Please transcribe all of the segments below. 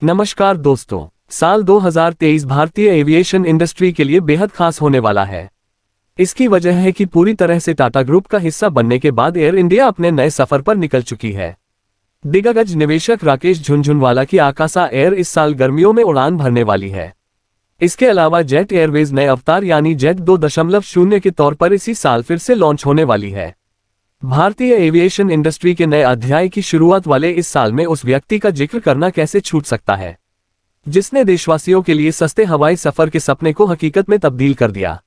नमस्कार दोस्तों, साल 2023 भारतीय एविएशन इंडस्ट्री के लिए बेहद खास होने वाला है। इसकी वजह है कि पूरी तरह से टाटा ग्रुप का हिस्सा बनने के बाद एयर इंडिया अपने नए सफर पर निकल चुकी है। दिग्गज निवेशक राकेश झुनझुनवाला की आकाशा एयर इस साल गर्मियों में उड़ान भरने वाली है। इसके अलावा जेट एयरवेज नए अवतार यानी जेट 2.0 के तौर पर इसी साल फिर से लॉन्च होने वाली है। भारतीय एविएशन इंडस्ट्री के नए अध्याय की शुरुआत वाले इस साल में उस व्यक्ति का जिक्र करना कैसे छूट सकता है, जिसने देशवासियों के लिए सस्ते हवाई सफर के सपने को हकीकत में तब्दील कर दिया।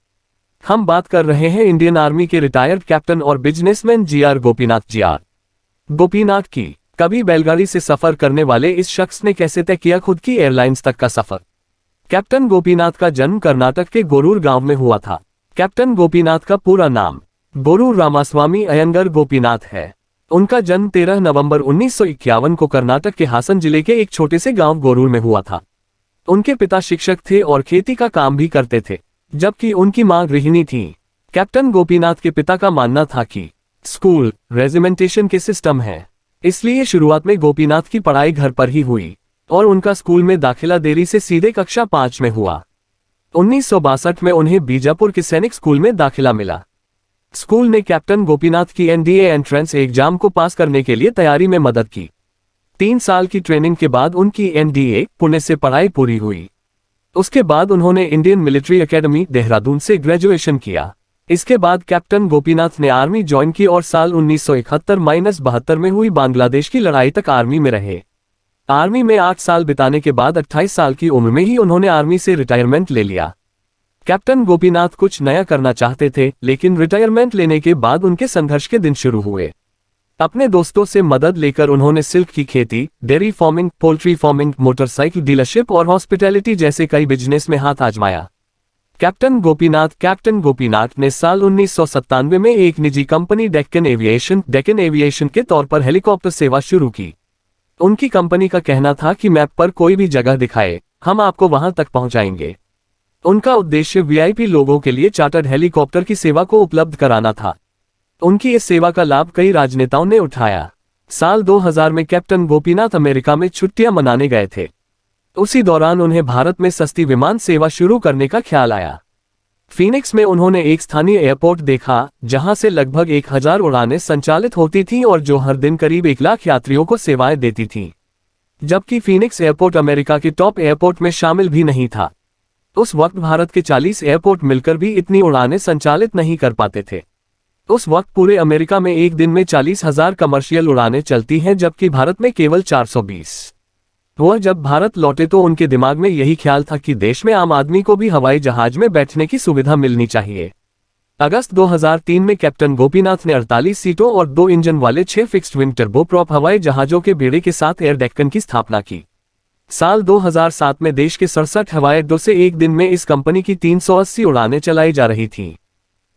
हम बात कर रहे हैं इंडियन आर्मी के रिटायर्ड कैप्टन और बिजनेसमैन जीआर गोपीनाथ की। कभी बैलगाड़ी से सफर करने वाले इस शख्स ने कैसे तय किया खुद की एयरलाइंस तक का सफर। कैप्टन गोपीनाथ का जन्म कर्नाटक के गोरूर गांव में हुआ था। कैप्टन गोपीनाथ का पूरा नाम गोरूर रामास्वामी अयंगर गोपीनाथ है। उनका जन्म 13 नवंबर 1951 को कर्नाटक के हासन जिले के एक छोटे से गांव गोरूर में हुआ था। उनके पिता शिक्षक थे और खेती का काम भी करते थे, जबकि उनकी मां गृहिणी थी। कैप्टन गोपीनाथ के पिता का मानना था कि स्कूल रेजिमेंटेशन के सिस्टम है, इसलिए शुरुआत में गोपीनाथ की पढ़ाई घर पर ही हुई और उनका स्कूल में दाखिला देरी से सीधे कक्षा 5 में हुआ। 1962 में उन्हें बीजापुर के सैनिक स्कूल में दाखिला मिला। स्कूल ने कैप्टन गोपीनाथ की एनडीए एंट्रेंस एग्जाम को पास करने के लिए तैयारी में मदद की। 3 साल की ट्रेनिंग के बाद उनकी एनडीए पुणे से पढ़ाई पूरी हुई। उसके बाद उन्होंने इंडियन मिलिट्री एकेडमी देहरादून से ग्रेजुएशन किया। इसके बाद कैप्टन गोपीनाथ ने आर्मी ज्वाइन की और साल 1971-72 में हुई बांग्लादेश की लड़ाई तक आर्मी में रहे। आर्मी में 8 साल बिताने के बाद 28 साल की उम्र में ही उन्होंने आर्मी से रिटायरमेंट ले लिया। कैप्टन गोपीनाथ कुछ नया करना चाहते थे, लेकिन रिटायरमेंट लेने के बाद उनके संघर्ष के दिन शुरू हुए। अपने दोस्तों से मदद लेकर उन्होंने सिल्क की खेती, dairy farming, poultry farming, motorcycle dealership और हॉस्पिटैलिटी जैसे कई बिजनेस में हाथ आजमाया। कैप्टन गोपीनाथ ने साल 1997 में एक निजी कंपनी डेक्कन एविएशन के तौर पर हेलीकॉप्टर सेवा शुरू की। उनकी कंपनी का कहना था कि मैप पर कोई भी जगह दिखाए, हम आपको वहां तक पहुंचाएंगे। उनका उद्देश्य वीआईपी लोगों के लिए चार्टर्ड हेलीकॉप्टर की सेवा को उपलब्ध कराना था। उनकी इस सेवा का लाभ कई राजनेताओं ने उठाया। साल 2000 में कैप्टन गोपीनाथ अमेरिका में छुट्टियां मनाने गए थे। उसी दौरान उन्हें भारत में सस्ती विमान सेवा शुरू करने का ख्याल आया। फीनिक्स में उन्होंने एक स्थानीय एयरपोर्ट देखा, जहां से लगभग 1000 उड़ानें संचालित होती थीं और जो हर दिन करीब 1 लाख यात्रियों को सेवाएं देती थीं। जबकि फीनिक्स एयरपोर्ट अमेरिका के टॉप एयरपोर्ट में शामिल भी नहीं था। उस वक्त भारत के 40 एयरपोर्ट मिलकर भी इतनी उड़ानें संचालित नहीं कर पाते थे। उस वक्त पूरे अमेरिका में एक दिन में 40,000 कमर्शियल उड़ानें चलती हैं, जबकि भारत में केवल 420। वह जब भारत लौटे तो उनके दिमाग में यही ख्याल था कि देश में आम आदमी को भी हवाई जहाज में बैठने की सुविधा मिलनी चाहिए। अगस्त 2003 में कैप्टन गोपीनाथ ने 48 सीटों और 2 इंजन वाले 6 फिक्स्ड विंग टर्बोप्रॉप हवाई जहाजों के बेड़े के साथ एयर डेक्कन की स्थापना की। साल 2007 में देश के 67 हवाई अड्डों से एक दिन में इस कंपनी की 380 उड़ानें चलाई जा रही थीं।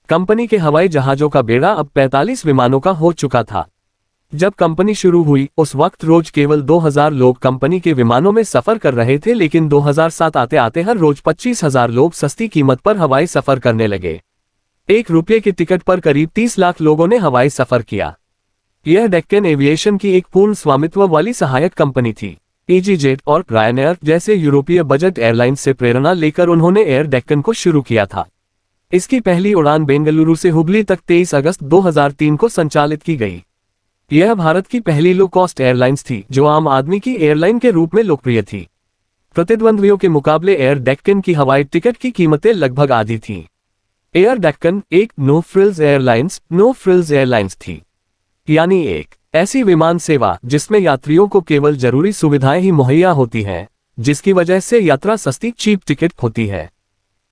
कंपनी के हवाई जहाजों का बेड़ा अब 45 विमानों का हो चुका था। जब कंपनी शुरू हुई उस वक्त रोज केवल 2000 लोग कंपनी के विमानों में सफर कर रहे थे, लेकिन 2007 आते आते हर रोज 25,000 लोग सस्ती कीमत पर हवाई सफर करने लगे। ₹1 के टिकट पर करीब 30 लाख लोगों ने हवाई सफर किया। यह डेक्कन एविएशन की एक पूर्ण स्वामित्व वाली सहायक कंपनी थी। ईजीजेट और रायनेयर जैसे यूरोपीय बजट एयरलाइन से प्रेरणा लेकर उन्होंने एयर डेक्कन को शुरू किया था। इसकी पहली उड़ान बेंगलुरु से हुबली तक 23 अगस्त 2003 को संचालित की गई। यह भारत की पहली लो कॉस्ट एयरलाइंस थी जो आम आदमी की एयरलाइन के रूप में लोकप्रिय थी। प्रतिद्वंद्वियों के मुकाबले एयर डेक्कन की हवाई टिकट की कीमतें लगभग आधी थीं। एयर डेक्कन एक नो फ्रिल्स एयरलाइंस थी, यानी एक ऐसी विमान सेवा जिसमें यात्रियों को केवल जरूरी सुविधाएं ही मुहैया होती हैं, जिसकी वजह से यात्रा सस्ती चीप टिकट होती है।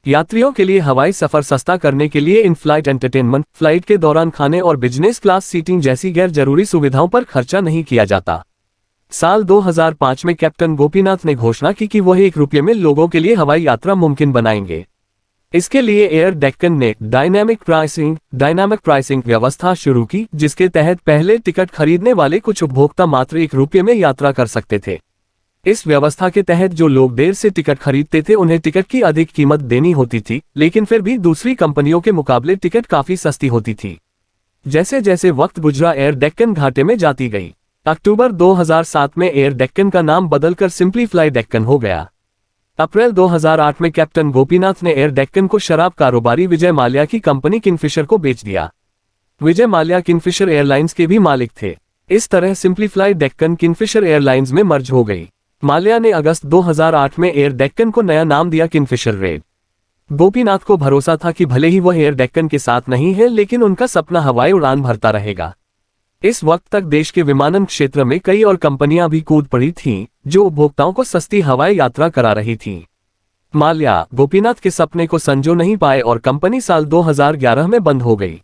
यात्रियों के लिए हवाई सफर सस्ता करने के लिए इन फ्लाइट एंटरटेनमेंट, फ्लाइट के दौरान खाने और बिजनेस क्लास सीटिंग जैसी गैर जरूरी सुविधाओं पर खर्चा नहीं किया जाता। साल 2005 में कैप्टन गोपीनाथ ने घोषणा की कि वह ₹1 में लोगों के लिए हवाई यात्रा मुमकिन बनाएंगे। इसके लिए एयर डेक्कन ने डायनामिक प्राइसिंग व्यवस्था शुरू की, जिसके तहत पहले टिकट खरीदने वाले कुछ उपभोक्ता मात्र ₹1 में यात्रा कर सकते थे। इस व्यवस्था के तहत जो लोग देर से टिकट खरीदते थे उन्हें टिकट की अधिक कीमत देनी होती थी, लेकिन फिर भी दूसरी कंपनियों के मुकाबले टिकट काफी सस्ती होती थी। जैसे जैसे वक्त गुजरा एयर डेक्कन घाटे में जाती गई। अक्टूबर 2007 में एयर डेक्कन का नाम बदलकर सिंपली फ्लाई डेक्कन हो गया। अप्रैल 2008 में कैप्टन गोपीनाथ ने एयर डेक्कन को शराब कारोबारी विजय माल्या की कंपनी किंगफिशर को बेच दिया। विजय माल्या किंगफिशर एयरलाइंस के भी मालिक थे। इस तरह simply fly Deccan Kingfisher airlines में मर्ज हो गई। माल्या ने अगस्त 2008 में एयर डेक्कन को नया नाम दिया किंगफिशर रेड। गोपीनाथ को भरोसा था कि भले ही वह एयर डेक्कन के साथ नहीं है, लेकिन उनका सपना हवाई उड़ान भरता रहेगा। इस वक्त तक देश के विमानन क्षेत्र में कई और कंपनियां भी कूद पड़ी थीं, जो उपभोक्ताओं को सस्ती हवाई यात्रा करा रही थीं। माल्या गोपीनाथ के सपने को संजो नहीं पाए और कंपनी साल 2011 में बंद हो गई।